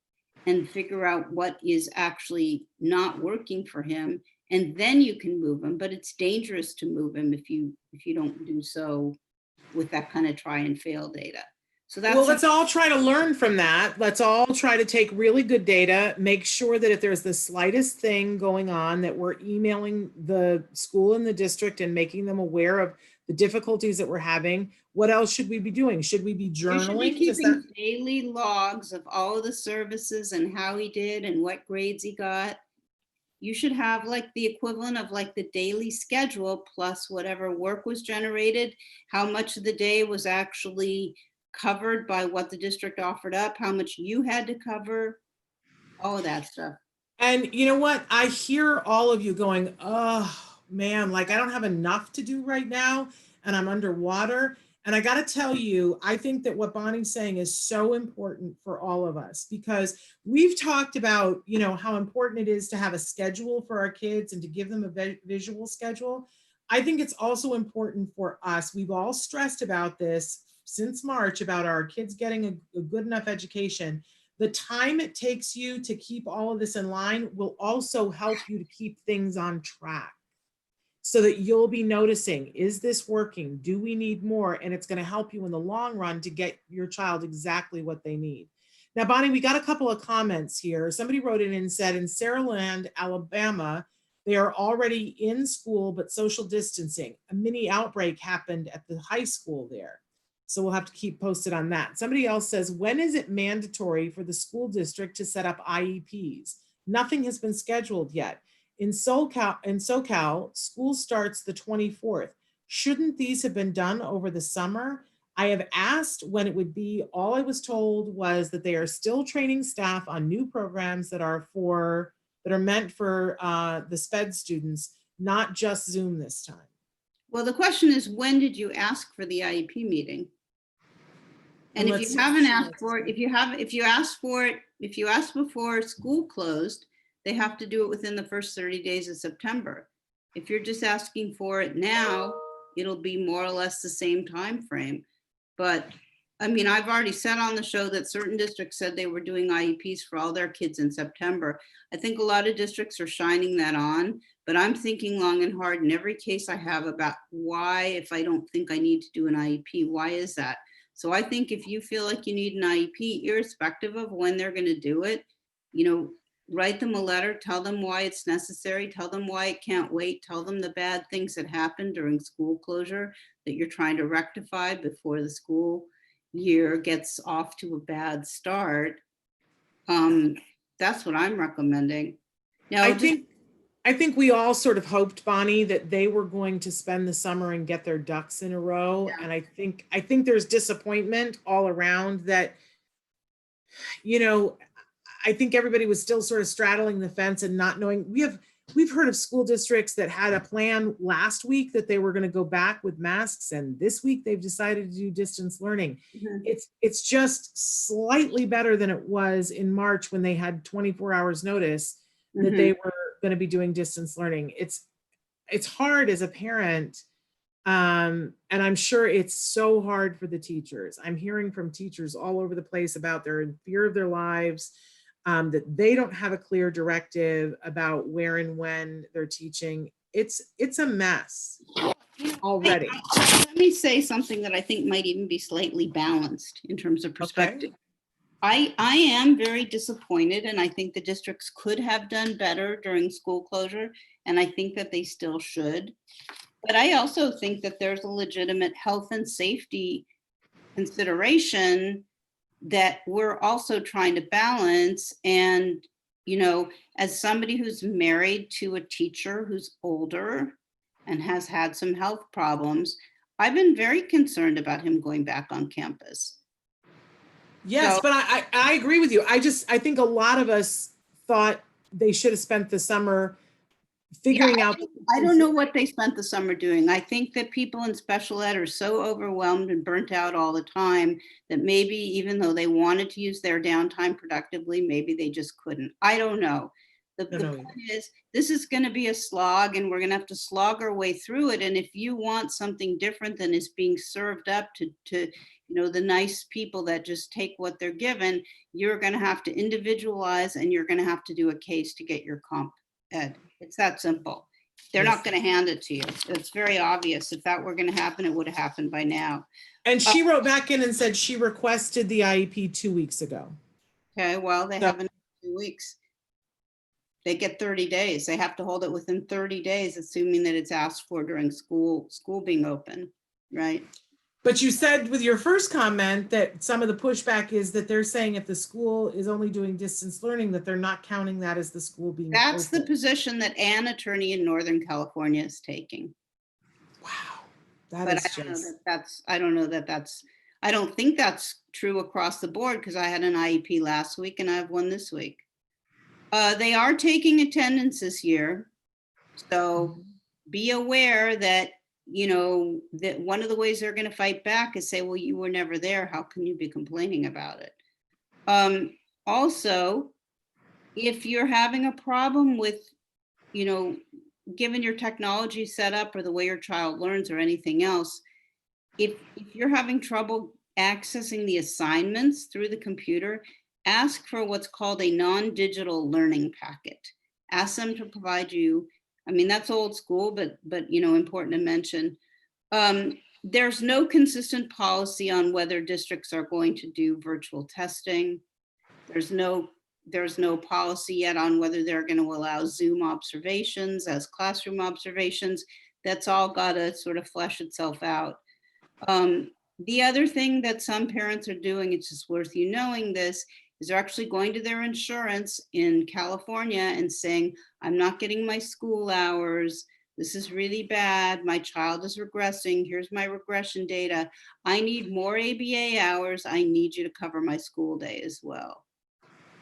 and figure out what is actually not working for him. And then you can move him, but it's dangerous to move him if you don't do so with that kind of try and fail data. So that's, well, let's all try to learn from that. Let's all try to take really good data, make sure that if there's the slightest thing going on, that we're emailing the school and the district and making them aware of the difficulties that we're having. What else should we be doing? Should we be journaling? You should be keeping daily logs of all of the services and how he did and what grades he got. You should have like the equivalent of like the daily schedule plus whatever work was generated, how much of the day was actually covered by what the district offered up, how much you had to cover, all of that stuff. And you know what? I hear all of you going, oh man, like I don't have enough to do right now and I'm underwater. And I got to tell you, I think that what Bonnie's saying is so important for all of us, because we've talked about, you know, how important it is to have a schedule for our kids and to give them a visual schedule. I think it's also important for us. We've all stressed about this since March about our kids getting a good enough education. The time it takes you to keep all of this in line will also help you to keep things on track. so that you'll be noticing, is this working? Do we need more? And it's going to help you in the long run to get your child exactly what they need. Now, Bonnie, we got a couple of comments here. Somebody wrote in and said in Saraland, Alabama, they are already in school, but social distancing. A mini outbreak happened at the high school there. So we'll have to keep posted on that. Somebody else says, when is it mandatory for the school district to set up IEPs? Nothing has been scheduled yet. In SoCal, school starts the 24th. Shouldn't these have been done over the summer? I have asked when it would be. All I was told was that they are still training staff on new programs that are meant for the SPED students, not just Zoom this time. Well, the question is, when did you ask for the IEP meeting? And if you haven't asked for it, if you asked before school closed, they have to do it within the first 30 days of September. If you're just asking for it now, it'll be more or less the same time frame. But I mean, I've already said on the show that certain districts said they were doing IEPs for all their kids in September. I think a lot of districts are shining that on, but I'm thinking long and hard in every case I have about why, if I don't think I need to do an IEP, why is that? So I think if you feel like you need an IEP, irrespective of when they're going to do it, you know, write them a letter, tell them why it's necessary, tell them why it can't wait, tell them the bad things that happened during school closure that you're trying to rectify before the school year gets off to a bad start. That's what I'm recommending. Now, I think we all sort of hoped, Bonnie, that they were going to spend the summer and get their ducks in a row. Yeah. And I think there's disappointment all around that, you know, I think everybody was still sort of straddling the fence and not knowing. We've heard of school districts that had a plan last week that they were going to go back with masks, and this week they've decided to do distance learning. Mm-hmm. It's just slightly better than it was in March when they had 24 hours notice that mm-hmm. they were going to be doing distance learning. It's hard as a parent, and I'm sure it's so hard for the teachers. I'm hearing from teachers all over the place about their fear of their lives. That they don't have a clear directive about where and when they're teaching. It's a mess already. Let me say something that I think might even be slightly balanced in terms of perspective. Okay. I am very disappointed, and I think the districts could have done better during school closure, and I think that they still should. But I also think that there's a legitimate health and safety consideration that we're also trying to balance. And, you know, as somebody who's married to a teacher who's older and has had some health problems, I've been very concerned about him going back on campus. Yes, so, but I agree with you. I think a lot of us thought they should have spent the summer figuring out. I don't know what they spent the summer doing. I think that people in special ed are so overwhelmed and burnt out all the time that maybe even though they wanted to use their downtime productively, maybe they just couldn't. I don't know. The point is, this is going to be a slog, and we're going to have to slog our way through it. And if you want something different than is being served up to you know, the nice people that just take what they're given, you're going to have to individualize, and you're going to have to do a case to get your comp ed. It's that simple. They're not going to hand it to you. It's very obvious. If that were going to happen, it would have happened by now. And she wrote back in and said she requested the IEP 2 weeks ago. Okay, well, they haven't 2 weeks. They get 30 days. They have to hold it within 30 days, assuming that it's asked for during school being open, right? But you said with your first comment that some of the pushback is that they're saying if the school is only doing distance learning, that they're not counting that as the school being That's open. The position that an attorney in Northern California is taking. Wow. I don't think that's true across the board, because I had an IEP last week and I have one this week. They are taking attendance this year. So be aware that, you know, that one of the ways they're going to fight back is say, well, you were never there. How can you be complaining about it? Also, if you're having a problem with, you know, given your technology set up or the way your child learns or anything else, if you're having trouble accessing the assignments through the computer, ask for what's called a non-digital learning packet. Ask them to provide you I mean, that's old school, but important to mention. There's no consistent policy on whether districts are going to do virtual testing. There's no policy yet on whether they're going to allow Zoom observations as classroom observations. That's all got to sort of flesh itself out. The other thing that some parents are doing, it's just worth you knowing this, is they're actually going to their insurance in California and saying, I'm not getting my school hours. This is really bad. My child is regressing. Here's my regression data. I need more ABA hours. I need you to cover my school day as well.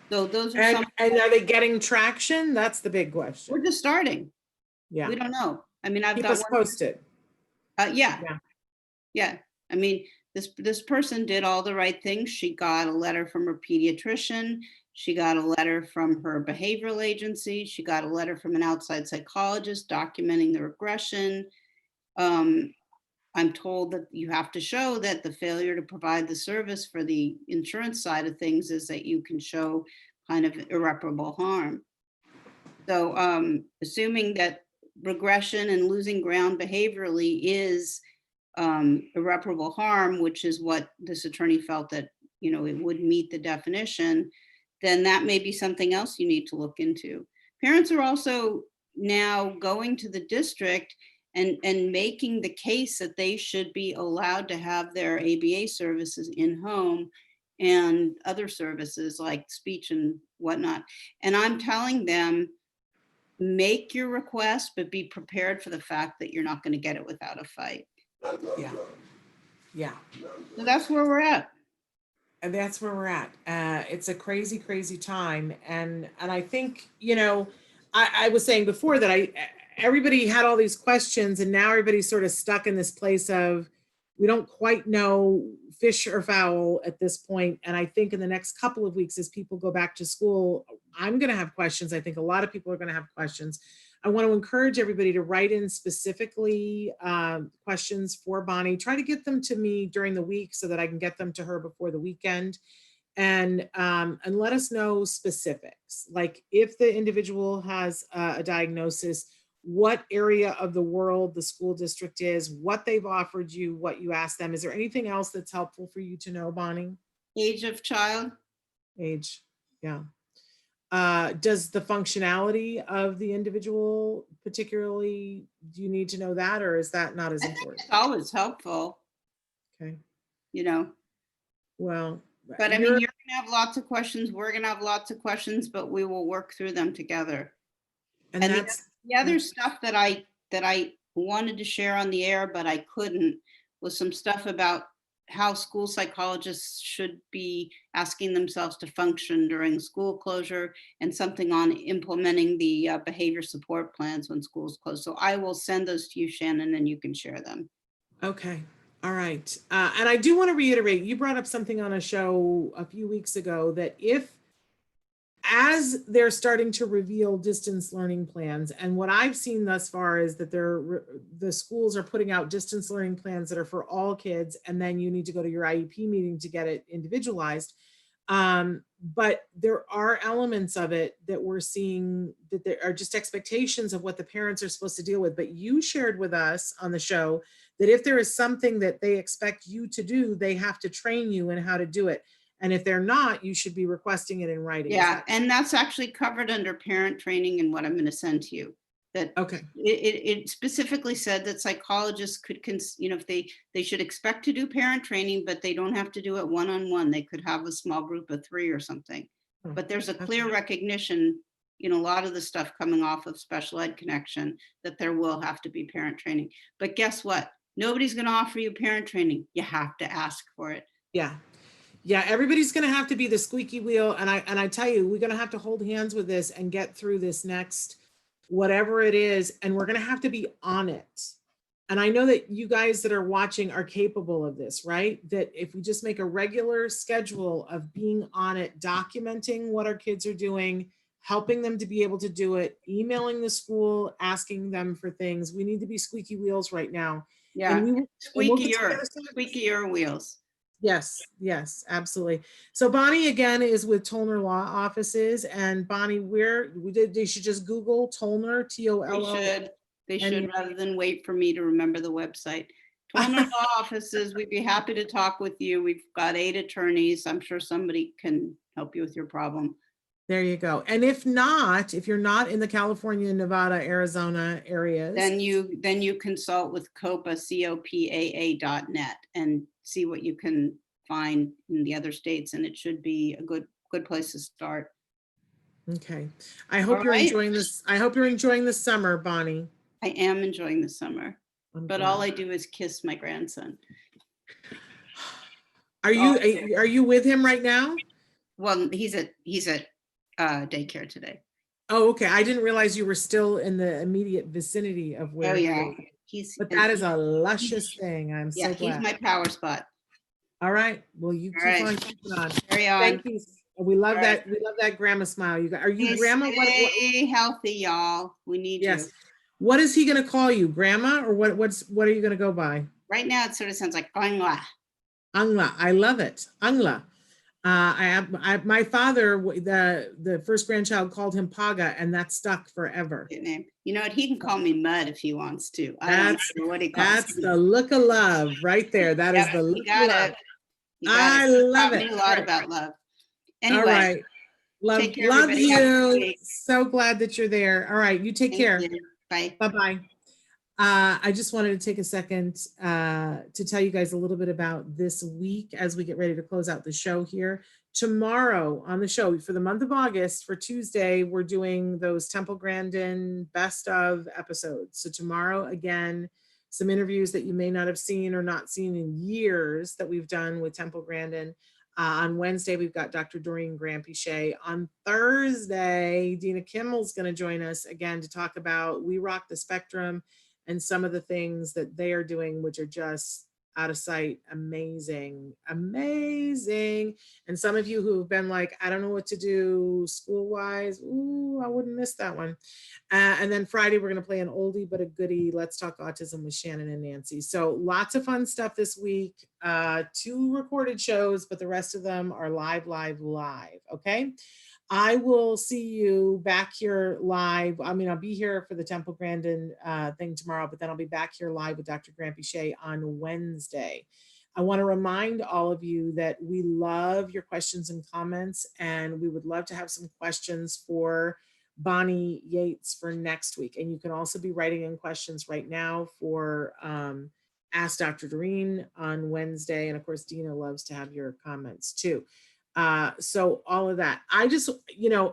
So those are And are they getting traction? That's the big question. We're just starting. Yeah. We don't know. I mean, I've Keep got us posted. Yeah. I mean, this person did all the right things. She got a letter from her pediatrician. She got a letter from her behavioral agency. She got a letter from an outside psychologist documenting the regression. I'm told that you have to show that the failure to provide the service for the insurance side of things is that you can show kind of irreparable harm. So assuming that regression and losing ground behaviorally is irreparable harm, which is what this attorney felt that, it would meet the definition, then that may be something else you need to look into. Parents are also now going to the district and making the case that they should be allowed to have their ABA services in home and other services like speech and whatnot. And I'm telling them, make your request, but be prepared for the fact that you're not going to get it without a fight. Yeah. Yeah. So that's where we're at. And that's where we're at. It's a crazy, crazy time. And I think, I was saying before that everybody had all these questions and now everybody's sort of stuck in this place of, we don't quite know fish or fowl at this point. And I think in the next couple of weeks, as people go back to school, I'm going to have questions. I think a lot of people are going to have questions. I want to encourage everybody to write in specifically questions for Bonnie. Try to get them to me during the week so that I can get them to her before the weekend. And let us know specifics, like if the individual has a diagnosis, what area of the world the school district is, what they've offered you, what you asked them. Is there anything else that's helpful for you to know, Bonnie? Age of child. Age, yeah. Does the functionality of the individual particularly, do you need to know that, or is that not as important? It's always helpful. Okay. Well, but I mean, you're going to have lots of questions. We're going to have lots of questions, but we will work through them together. And that's the other stuff that I wanted to share on the air, but I couldn't, was some stuff about how school psychologists should be asking themselves to function during school closure, and something on implementing the behavior support plans when schools close. So I will send those to you, Shannon, and you can share them. Okay. All right. And I do want to reiterate, you brought up something on a show a few weeks ago that as they're starting to reveal distance learning plans, and what I've seen thus far is that the schools are putting out distance learning plans that are for all kids, and then you need to go to your IEP meeting to get it individualized. But there are elements of it that we're seeing that there are just expectations of what the parents are supposed to deal with. But you shared with us on the show that if there is something that they expect you to do, they have to train you in how to do it. And if they're not, you should be requesting it in writing. Yeah, and that's actually covered under parent training and what I'm going to send to you. That okay. It specifically said that psychologists could, if they should expect to do parent training, but they don't have to do it one-on-one. They could have a small group of 3 or something. But there's a clear recognition, a lot of the stuff coming off of Special Ed Connection, that there will have to be parent training. But guess what? Nobody's going to offer you parent training. You have to ask for it. Yeah. Yeah, everybody's going to have to be the squeaky wheel. And I tell you, we're going to have to hold hands with this and get through this next, whatever it is. And we're going to have to be on it. And I know that you guys that are watching are capable of this, right? That if we just make a regular schedule of being on it, documenting what our kids are doing, helping them to be able to do it, emailing the school, asking them for things. We need to be squeaky wheels right now. Yeah, and squeakier wheels. Yes, yes, absolutely. So Bonnie again is with Tollner Law Offices, and Bonnie, they should just Google Tollner, They Toll. should, they and should, rather than wait for me to remember the website. Tollner Law Offices, we'd be happy to talk with you. We've got 8 attorneys. I'm sure somebody can help you with your problem. There you go. And if not, if you're not in the California, Nevada, Arizona areas, Then you consult with COPA, COPAA.net, and see what you can find in the other states, and it should be a good place to start. okay. I hope All you're right. enjoying this. I hope you're enjoying the summer, Bonnie. I am enjoying the summer, I'm but glad. all I do is kiss my grandson. Are you with him right now? Well, he's at daycare today. Oh, okay. I didn't realize you were still in the immediate vicinity of where. Oh yeah, But that is a luscious thing. I'm so glad. He's my power spot. All right. Well, you All keep right. on keeping on. Carry on. Thank you. We love All that. We love that grandma smile. Are you Stay grandma? healthy, y'all. We need Yes. you. What is he going to call you, grandma, or what? What are you going to go by? Right now, it sort of sounds like Angla. Angla. I love it. Angla. My father, the first grandchild, called him Paga, and that stuck forever. Name. You know what? He can call me Mud if he wants to. That's I don't know what he calls that's me. the look of love right there. That is the look of love. I love it. A lot about love. Anyway, all right. Love you. So glad that you're there. All right, you take care. Bye. Bye-bye. I just wanted to take a second to tell you guys a little bit about this week as we get ready to close out the show here. Tomorrow on the show for the month of August, for Tuesday, we're doing those Temple Grandin best of episodes. So tomorrow, again, some interviews that you may not have seen or not seen in years that we've done with Temple Grandin. On Wednesday, we've got Dr. Doreen Grampy-Shea. On Thursday, Dina Kimmel's going to join us again to talk about We Rock the Spectrum and some of the things that they are doing, which are just out of sight, amazing, amazing. And some of you who have been like, I don't know what to do school-wise, ooh, I wouldn't miss that one. And then Friday, we're going to play an oldie but a goodie. Let's talk autism with Shannon and Nancy. So lots of fun stuff this week. 2 recorded shows, but the rest of them are live. Okay. I will see you back here live. I mean, I'll be here for the Temple Grandin thing tomorrow, but then I'll be back here live with Dr. Grampy-Shea on Wednesday. I want to remind all of you that we love your questions and comments, and we would love to have some questions for Bonnie Yates for next week. And you can also be writing in questions right now for Ask Dr. Doreen on Wednesday. And of course, Dina loves to have your comments too. So all of that. I just,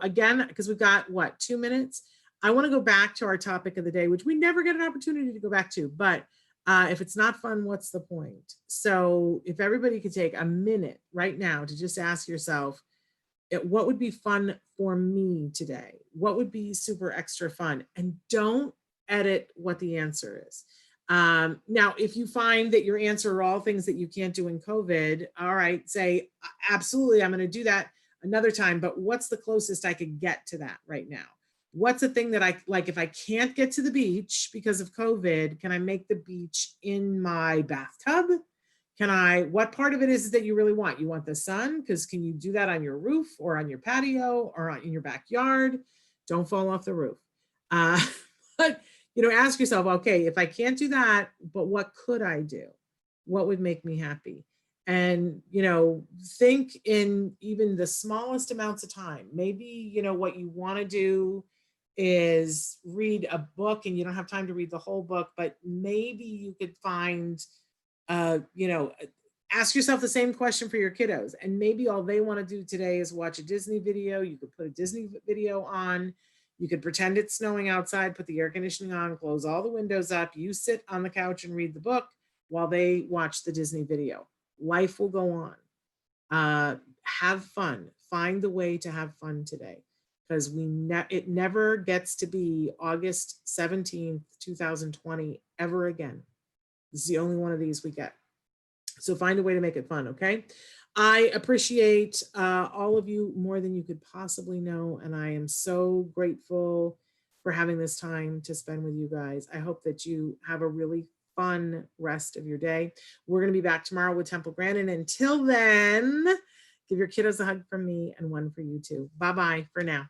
again, because we've got 2 minutes, I want to go back to our topic of the day, which we never get an opportunity to go back to, but if it's not fun, what's the point? So if everybody could take a minute right now to just ask yourself, what would be fun for me today? What would be super extra fun? And don't edit what the answer is. Now, if you find that your answer are all things that you can't do in COVID, all right, say, absolutely, I'm going to do that another time, but what's the closest I could get to that right now? What's the thing that I like, if I can't get to the beach because of COVID, can I make the beach in my bathtub? What part of it is that you really want? You want the sun? Because can you do that on your roof or on your patio or in your backyard? Don't fall off the roof. But ask yourself, okay, if I can't do that, but what could I do? What would make me happy? And, think in even the smallest amounts of time. Maybe, what you want to do is read a book and you don't have time to read the whole book, but maybe you could find, ask yourself the same question for your kiddos. And maybe all they want to do today is watch a Disney video. You could put a Disney video on. You could pretend it's snowing outside, put the air conditioning on, close all the windows up. You sit on the couch and read the book while they watch the Disney video. Life will go on. Have fun. Find the way to have fun today, because it never gets to be August 17th, 2020 ever again. This is the only one of these we get. So find a way to make it fun, okay? I appreciate all of you more than you could possibly know, and I am so grateful for having this time to spend with you guys. I hope that you have a really fun rest of your day. We're going to be back tomorrow with Temple Grandin. Until then, give your kiddos a hug from me and one for you too. Bye-bye for now.